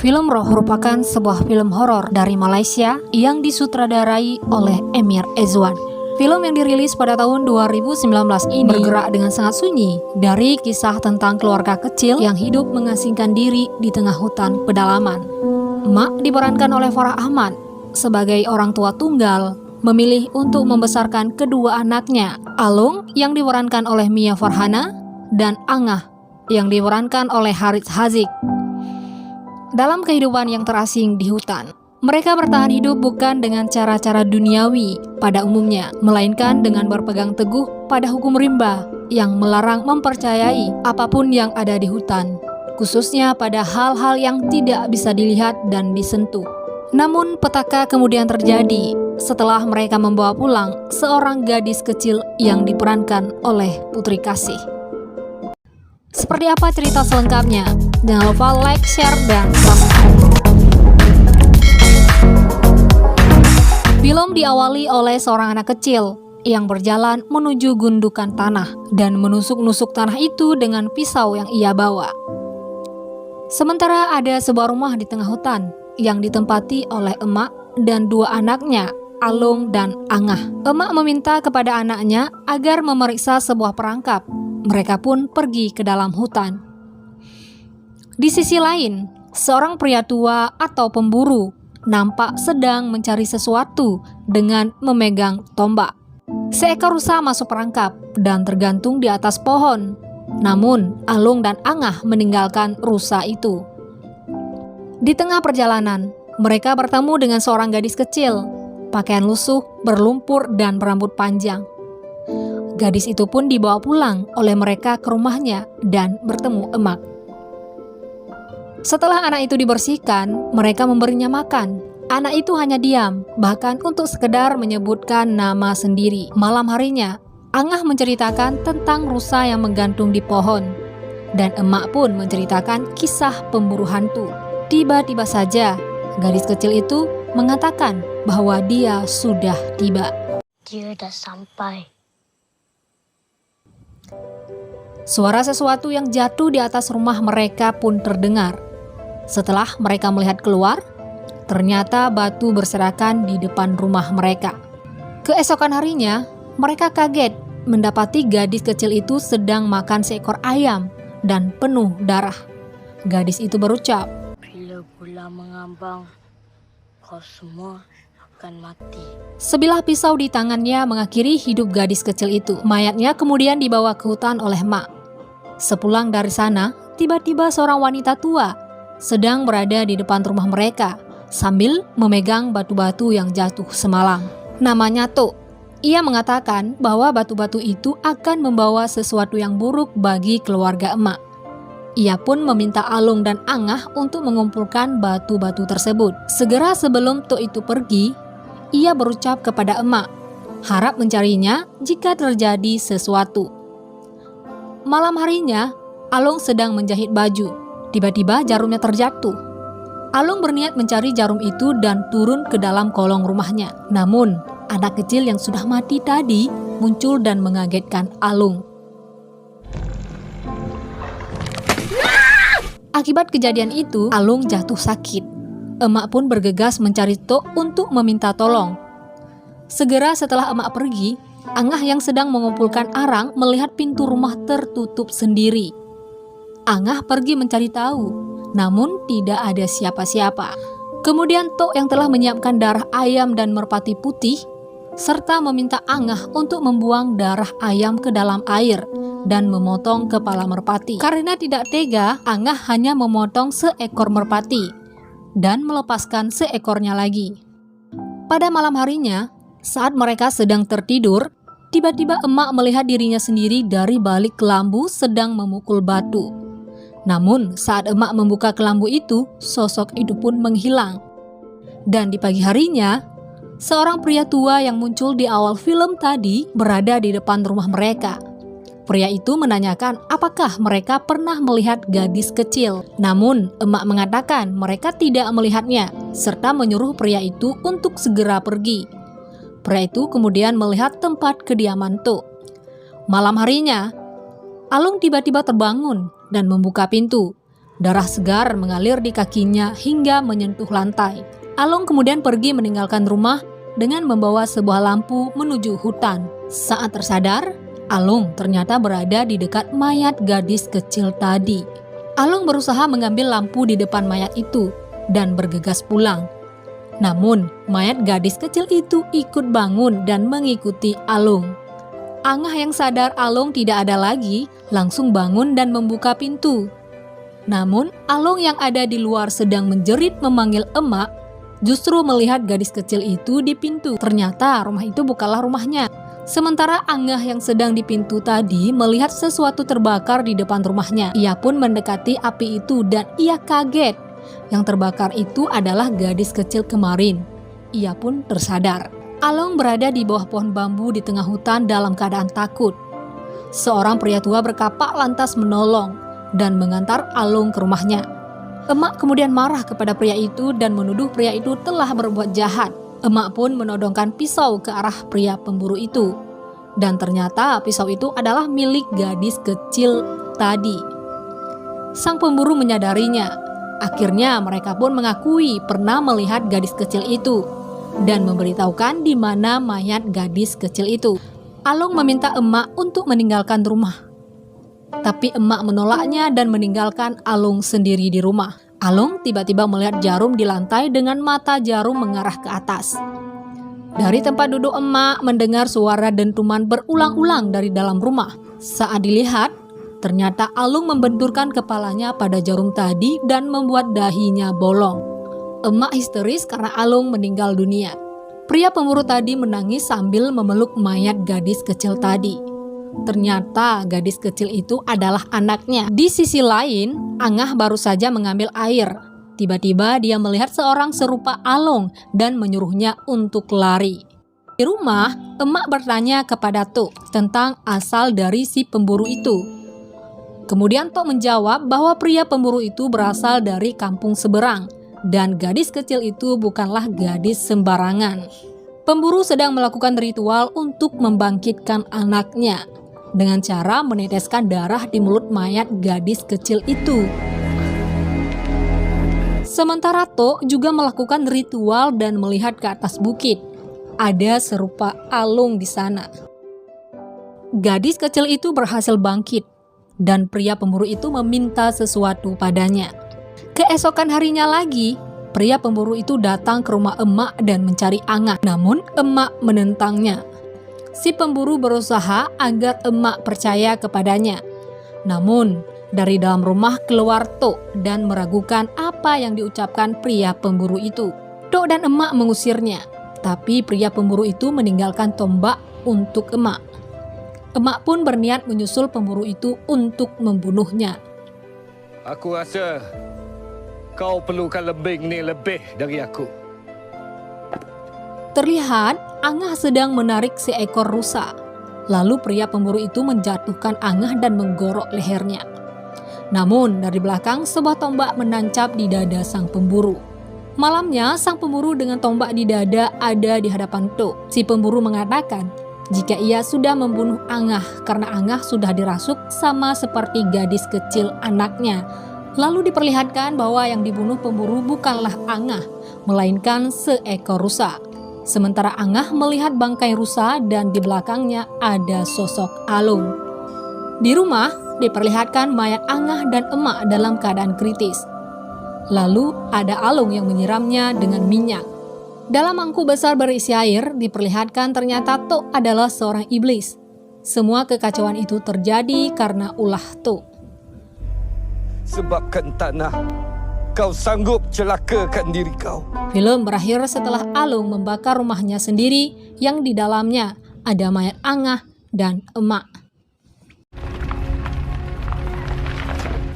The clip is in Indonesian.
Film Roh merupakan sebuah film horor dari Malaysia yang disutradarai oleh Emir Ezwan. Film yang dirilis pada tahun 2019 ini bergerak dengan sangat sunyi dari kisah tentang keluarga kecil yang hidup mengasingkan diri di tengah hutan pedalaman. Mak diperankan oleh Farah Ahmad sebagai orang tua tunggal, memilih untuk membesarkan kedua anaknya, Alung yang diperankan oleh Mia Farhana dan Angah yang diperankan oleh Harith Haziq. Dalam kehidupan yang terasing di hutan, mereka bertahan hidup bukan dengan cara-cara duniawi pada umumnya, melainkan dengan berpegang teguh pada hukum rimba yang melarang mempercayai apapun yang ada di hutan, khususnya pada hal-hal yang tidak bisa dilihat dan disentuh. Namun petaka kemudian terjadi setelah mereka membawa pulang seorang gadis kecil yang diperankan oleh Putri Kasih. Seperti apa cerita selengkapnya? Jangan lupa like, share, dan subscribe. Film diawali oleh seorang anak kecil yang berjalan menuju gundukan tanah dan menusuk-nusuk tanah itu dengan pisau yang ia bawa. Sementara ada sebuah rumah di tengah hutan yang ditempati oleh emak dan dua anaknya, Alung dan Angah. Emak meminta kepada anaknya agar memeriksa sebuah perangkap. Mereka pun pergi ke dalam hutan. Di sisi lain, seorang pria tua atau pemburu nampak sedang mencari sesuatu dengan memegang tombak. Seekor rusa masuk perangkap dan tergantung di atas pohon. Namun, Alung dan Angah meninggalkan rusa itu. Di tengah perjalanan, mereka bertemu dengan seorang gadis kecil, pakaian lusuh, berlumpur, dan berambut panjang. Gadis itu pun dibawa pulang oleh mereka ke rumahnya dan bertemu emak. Setelah anak itu dibersihkan, mereka memberinya makan. Anak itu hanya diam, bahkan untuk sekedar menyebutkan nama sendiri. Malam harinya, Angah menceritakan tentang rusa yang menggantung di pohon. Dan emak pun menceritakan kisah pemburu hantu. Tiba-tiba saja, gadis kecil itu mengatakan bahwa dia sudah tiba. Dia udah sampai. Suara sesuatu yang jatuh di atas rumah mereka pun terdengar. Setelah mereka melihat keluar, ternyata batu berserakan di depan rumah mereka. Keesokan harinya, mereka kaget mendapati gadis kecil itu sedang makan seekor ayam dan penuh darah. Gadis itu berucap, Bila bulan mengambang, kau semua akan mati. Sebilah pisau di tangannya mengakhiri hidup gadis kecil itu. Mayatnya kemudian dibawa ke hutan oleh mak. Sepulang dari sana, tiba-tiba seorang wanita tua sedang berada di depan rumah mereka sambil memegang batu-batu yang jatuh semalam. Namanya Tok. Ia mengatakan bahwa batu-batu itu akan membawa sesuatu yang buruk bagi keluarga emak. Ia pun meminta Alung dan Angah untuk mengumpulkan batu-batu tersebut. Segera sebelum Tok itu pergi, ia berucap kepada emak, harap mencarinya jika terjadi sesuatu. Malam harinya, Alung sedang menjahit baju. Tiba-tiba jarumnya terjatuh. Alung berniat mencari jarum itu dan turun ke dalam kolong rumahnya. Namun, anak kecil yang sudah mati tadi muncul dan mengagetkan Alung. Akibat kejadian itu, Alung jatuh sakit. Emak pun bergegas mencari Tok untuk meminta tolong. Segera setelah emak pergi, Angah yang sedang mengumpulkan arang melihat pintu rumah tertutup sendiri. Angah pergi mencari tahu, namun tidak ada siapa-siapa. Kemudian Tok yang telah menyiapkan darah ayam dan merpati putih, serta meminta Angah untuk membuang darah ayam ke dalam air dan memotong kepala merpati. Karena tidak tega, Angah hanya memotong seekor merpati dan melepaskan seekornya lagi. Pada malam harinya, saat mereka sedang tertidur, tiba-tiba emak melihat dirinya sendiri dari balik kelambu sedang memukul batu. Namun saat emak membuka kelambu itu, sosok itu pun menghilang. Dan di pagi harinya, seorang pria tua yang muncul di awal film tadi berada di depan rumah mereka. Pria itu menanyakan apakah mereka pernah melihat gadis kecil. Namun emak mengatakan mereka tidak melihatnya, serta menyuruh pria itu untuk segera pergi. Pria itu kemudian melihat tempat kediaman Tok. Malam harinya, Alung tiba-tiba terbangun dan membuka pintu. Darah segar mengalir di kakinya hingga menyentuh lantai. Alung kemudian pergi meninggalkan rumah dengan membawa sebuah lampu menuju hutan. Saat tersadar, Alung ternyata berada di dekat mayat gadis kecil tadi. Alung berusaha mengambil lampu di depan mayat itu dan bergegas pulang. Namun, mayat gadis kecil itu ikut bangun dan mengikuti Alung. Angah yang sadar Alung tidak ada lagi, langsung bangun dan membuka pintu. Namun, Alung yang ada di luar sedang menjerit memanggil emak, justru melihat gadis kecil itu di pintu. Ternyata rumah itu bukanlah rumahnya. Sementara Angah yang sedang di pintu tadi melihat sesuatu terbakar di depan rumahnya. Ia pun mendekati api itu dan ia kaget. Yang terbakar itu adalah gadis kecil kemarin. Ia pun tersadar. Alung berada di bawah pohon bambu di tengah hutan dalam keadaan takut. Seorang pria tua berkapak lantas menolong dan mengantar Alung ke rumahnya. Emak kemudian marah kepada pria itu dan menuduh pria itu telah berbuat jahat. Emak pun menodongkan pisau ke arah pria pemburu itu. Dan ternyata pisau itu adalah milik gadis kecil tadi. Sang pemburu menyadarinya. Akhirnya mereka pun mengakui pernah melihat gadis kecil itu dan memberitahukan di mana mayat gadis kecil itu. Alung meminta emak untuk meninggalkan rumah. Tapi emak menolaknya dan meninggalkan Alung sendiri di rumah. Alung tiba-tiba melihat jarum di lantai dengan mata jarum mengarah ke atas. Dari tempat duduk emak mendengar suara dentuman berulang-ulang dari dalam rumah. Saat dilihat, ternyata Alung membenturkan kepalanya pada jarum tadi dan membuat dahinya bolong. Emak histeris karena Alung meninggal dunia. Pria pemburu tadi menangis sambil memeluk mayat gadis kecil tadi. Ternyata gadis kecil itu adalah anaknya. Di sisi lain, Angah baru saja mengambil air. Tiba-tiba dia melihat seorang serupa Alung dan menyuruhnya untuk lari. Di rumah, emak bertanya kepada Tok tentang asal dari si pemburu itu. Kemudian Tok menjawab bahwa pria pemburu itu berasal dari kampung seberang dan gadis kecil itu bukanlah gadis sembarangan. Pemburu sedang melakukan ritual untuk membangkitkan anaknya dengan cara meneteskan darah di mulut mayat gadis kecil itu. Sementara Tok juga melakukan ritual dan melihat ke atas bukit. Ada serupa Alung di sana. Gadis kecil itu berhasil bangkit dan pria pemburu itu meminta sesuatu padanya. Keesokan harinya lagi, pria pemburu itu datang ke rumah emak dan mencari Angah. Namun emak menentangnya. Si pemburu berusaha agar emak percaya kepadanya. Namun dari dalam rumah keluar Tok dan meragukan apa yang diucapkan pria pemburu itu. Tok dan emak mengusirnya, tapi pria pemburu itu meninggalkan tombak untuk emak. Emak pun berniat menyusul pemburu itu untuk membunuhnya. Aku rasa kau perlukan lebing ni lebih dari aku. Terlihat Angah sedang menarik seekor rusa. Lalu pria pemburu itu menjatuhkan Angah dan menggorok lehernya. Namun dari belakang sebuah tombak menancap di dada sang pemburu. Malamnya sang pemburu dengan tombak di dada ada di hadapan Tok. Si pemburu mengatakan jika ia sudah membunuh Angah karena Angah sudah dirasuk sama seperti gadis kecil anaknya. Lalu diperlihatkan bahwa yang dibunuh pemburu bukanlah Angah, melainkan seekor rusa. Sementara Angah melihat bangkai rusa dan di belakangnya ada sosok Alung. Di rumah diperlihatkan mayat Angah dan emak dalam keadaan kritis. Lalu ada Alung yang menyiramnya dengan minyak. Dalam mangkuk besar berisi air diperlihatkan ternyata Tok adalah seorang iblis. Semua kekacauan itu terjadi karena ulah Tok. Sebabkan tanah, kau sanggup celakakan diri kau. Film berakhir setelah Alung membakar rumahnya sendiri yang di dalamnya ada mayat Angah dan emak.